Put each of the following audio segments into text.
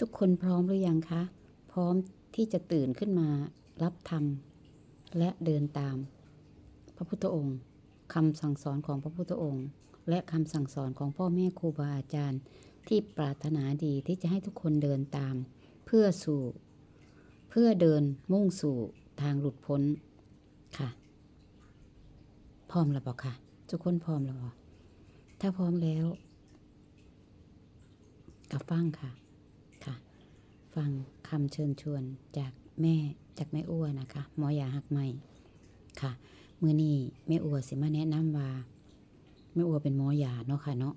ทุกคนพร้อมหรือยังคะพร้อมที่จะตื่นขึ้นมารับธรรมและเดินตามพระพุทธองค์คำสั่งสอนของพระพุทธองค์และคำสั่งสอนของพ่อแม่ครูบาอาจารย์ที่ปรารถนาดีที่จะให้ทุกคนเดินตามเพื่อเดินมุ่งสู่ทางหลุดพ้นค่ะพร้อมแล้วเปล่าคะทุกคนพร้อมแล้วเปล่าถ้าพร้อมแล้วก็ฟังค่ะฟังคำเชิญชวนจากแม่อ้วนะคะหมอยาหักใหม่ค่ะมื้อนี้แม่อ้วสิมาแนะนำว่าแม่อ้วเป็นหมอยาเนาะค่ะเนาะ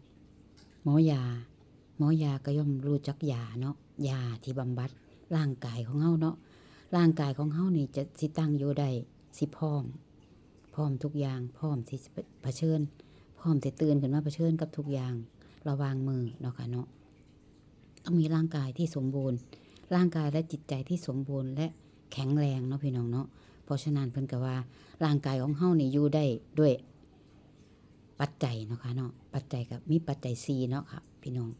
หมอยาก็ย่อมรู้จักยาเนาะยาที่บำบัดร่างกายของเฮาเนาะร่างกายของเฮานี่จะสิตั้งอยู่ได้สิพร้อมทุกอย่างพร้อมที่จะเผชิญพร้อมที่ตื่นขึ้นมาเผชิญกับทุกอย่างระวางมือเนาะค่ะเนาะต้องมีร่างกายที่สมบูรณ์ร่างกายและจิตใจที่สมบูรณ์และแข็งแรงเนาะพี่น้องเนาะเพราะฉะนั้นเพิ่นก็ว่าร่างกายของเฮานี่อยู่ได้ด้วยปัจจัยเนาะค่ะเนาะปัจจัยกับมีปัจจัย4เนาะค่ะพี่น้อง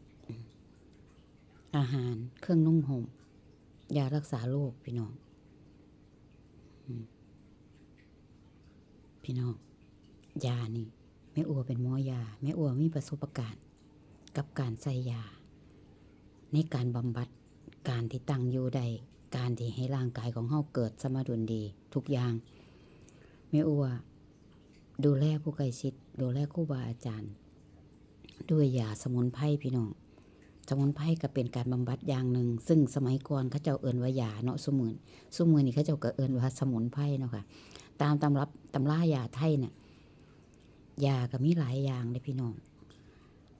อาหารเครื่องนุ่งห่มยารักษาโรคพี่น้องยานี่แม่อัวเป็นหมอยาแม่อัวมีประสบการณ์กับการใส่ยาในการบำบัดการที่ตั้งอยู่ได้การที่ให้ร่างกายของเฮาเกิดสมดุลดีทุกอย่างแม่อัวดูแลผู้ใกล้ชิดดูแลครูบาอาจารย์ด้วยยาสมุนไพรพี่น้องสมุนไพรก็เป็นการบำบัดอย่างหนึ่งซึ่งสมัยก่อนเขาเจ้าเอิ้นว่ายาเนาะซุมื้อนี้เขาเจ้าก็เอิ้นว่าสมุนไพรเนาะค่ะตามตำรายาไทยเนี่ยยาก็มีหลายอย่างเลยพี่น้อง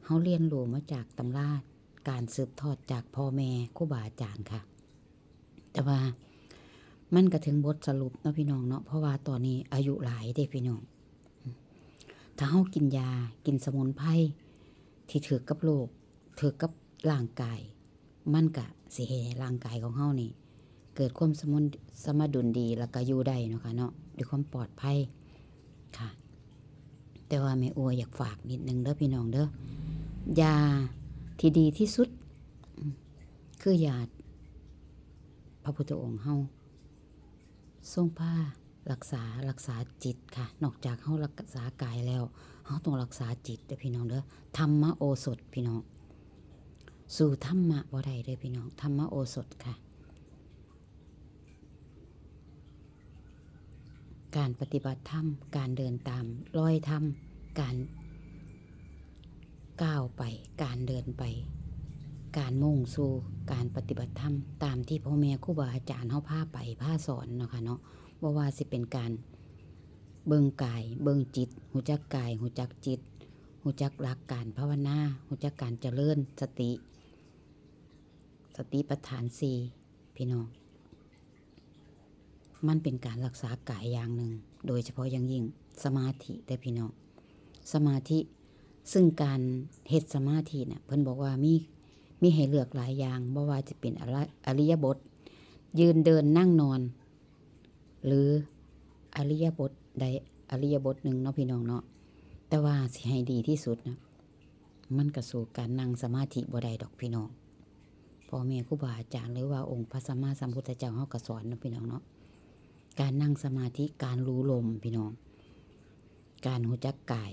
เฮาเรียนรู้มาจากตำราการสืบทอดจากพ่อแม่ครูบาอาจารย์ค่ะแต่ว่ามันก็ถึงบทสรุปเนาะพี่น้องเนาะเพราะว่าตอนนี้อายุหลายเด้พี่น้องถ้าเฮากินยากินสมุนไพรที่ถือกับโรคถือกับร่างกายมันก็สิให้ร่างกายของเฮานี่เกิดความสมดุลดีแล้วก็อยู่ได้เนาะค่ะเนาะด้วยความปลอดภัยค่ะแต่ว่าแม่อัวอยากฝากนิดนึงเด้อพี่น้องเด้อยาที่ดีที่สุดคือยาพระพุทธองค์เฮาทรงผ้ารักษาจิตค่ะนอกจากเฮารักษากายแล้วเฮาต้องรักษาจิตเด้อพี่น้องเด้อธรรมโอสถพี่น้องสู่ธรรมะบ่ได้เด้อพี่น้องธรรมโอสถค่ะการปฏิบัติธรรมการเดินตามรอยธรรมการก้าวไปการเดินไปการมุ่งสู่การปฏิบัติธรรมตามที่พ่อแม่ครูบาอาจารย์เฮาพาไปพาสอนเนาะค่ะเนาะบ่ว่าสิเป็นการเบิ่งกายเบิ่งจิตรู้จักกายรู้จักจิตรู้จักหลักการภาวนารู้จักการเจริญสติปัฏฐาน4พี่น้องมันเป็นการรักษากายอย่างหนึ่งโดยเฉพาะอย่างยิ่งสมาธิได้พี่น้องสมาธิซึ่งการเฮ็ดสมาธิเนี่ยเพิ่นบอกว่ามีให้เลือกหลายอย่างบ่ว่าจะเป็นอริยบทยืนเดินนั่งนอนหรืออริยบทใดอริยบทหนึ่งเนาะพี่น้องเนาะแต่ว่าสิให้ดีที่สุดนะมันก็สู่การนั่งสมาธิบ่ได้ดอกพี่น้องพ่อแม่ครูบาอาจารย์หรือว่าองค์พระสัมมาสัมพุทธเจ้าเฮาก็สอนเนาะพี่น้องเนาะการนั่งสมาธิการรู้ลมพี่น้องการรู้จักกาย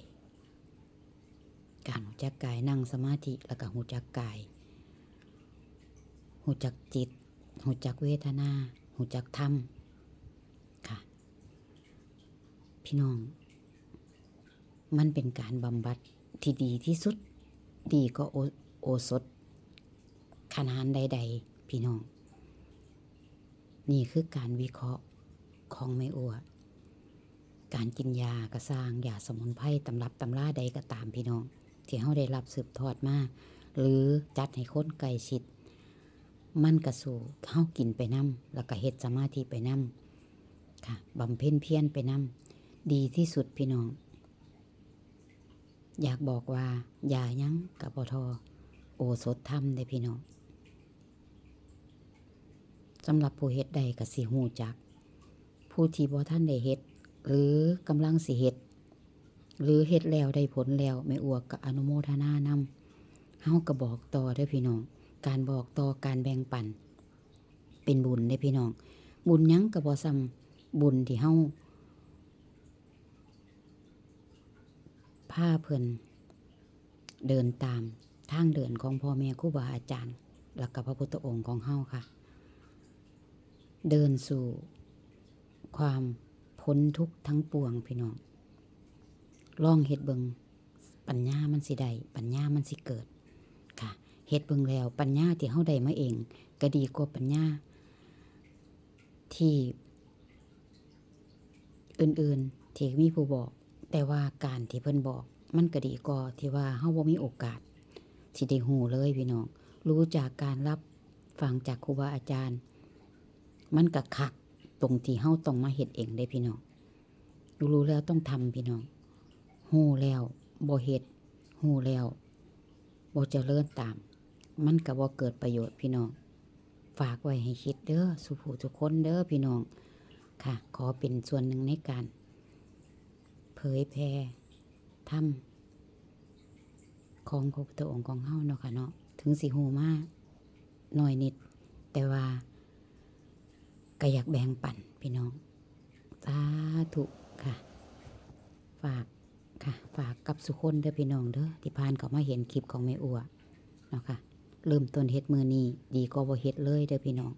นั่งสมาธิแล้วก็รู้จักกายรู้จักจิตรู้จักเวทนารู้จักธรรมค่ะพี่น้องมันเป็นการบำบัดที่ดีที่สุดดีก็โอสถขนาดใดๆพี่น้องนี่คือการวิเคราะห์ของแม่อัวการกินยากระสร้างยาสมุนไพรตำรับตำราใดก็ตามพี่น้องที่เฮาได้รับสืบทอดมาหรือจัดให้คนใกล้ชิดมันก็สู่เฮากินไปนำแล้วก็เฮ็ดสมาธิไปนำค่ะบำเพ็ญเพียรไปนำดีที่สุดพี่น้องอยากบอกว่ายายังกับบ่ทอโอสถธรรมได้พี่น้องสำหรับผู้เฮ็ดได้ก็สิฮู้จักผู้ที่บ่ทันได้เฮ็ดหรือกำลังสิเฮ็ดหรือเฮ็ดแล้วได้ผลแล้วแม่อัวก็อนุโมทนานำเฮาก็บอกต่อเด้อพี่น้อง การบอกต่อการแบ่งปันเป็นบุญเด้พี่น้องบุญหยังก็บ่ซ้ำบุญที่เฮาพาเพิ่นเดินตามทางเดินของพ่อแม่ครูบาอาจารย์แล้วก็พระพุทธองค์ของเฮาค่ะเดินสู่ความพ้นทุกข์ทั้งปวงพี่น้องลองเฮ็ดเบิ่งปัญญามันสิได้ปัญญามันสิเกิดค่ะเฮ็ดเบิ่งแล้วปัญญาที่เฮาได้มาเองก็ดีกว่าปัญญาที่อื่นๆที่มีผู้บอกแต่ว่าการที่เพิ่นบอกมันก็ดีกว่าที่ว่าเฮาบ่มีโอกาสสิได้ฮู้เลยพี่น้องรู้จากการรับฟังจากครูบาอาจารย์มันก็คักตรงที่เฮาต้องมาเฮ็ดเองได้พี่น้องรู้แล้วต้องทำพี่น้องฮู้แล้วบ่เฮ็ดฮู้แล้วบ่เจริญตามมันก็บ่เกิดประโยชน์พี่น้องฝากไว้ให้คิดเด้อสุผู้ทุกคนเด้อพี่น้องค่ะขอเป็นส่วนหนึ่งในการเผยแพร่ธรรมของพระพุทธองค์ของเฮาเนาะค่ะเนาะถึงสิฮู้มาน้อยนิดแต่ว่าก็อยากแบ่งปันพี่น้องสาธุค่ะฝากค่ะฝากกับสุคนเด้อพี่น้องเด้อที่ผ่านเข้ามาเห็นคลิปของแม่อัวเนาะค่ะเริ่มต้นเฮ็ดมื้อนี้ดีกว่าบ่เฮ็ดเลยเด้อพี่น้อง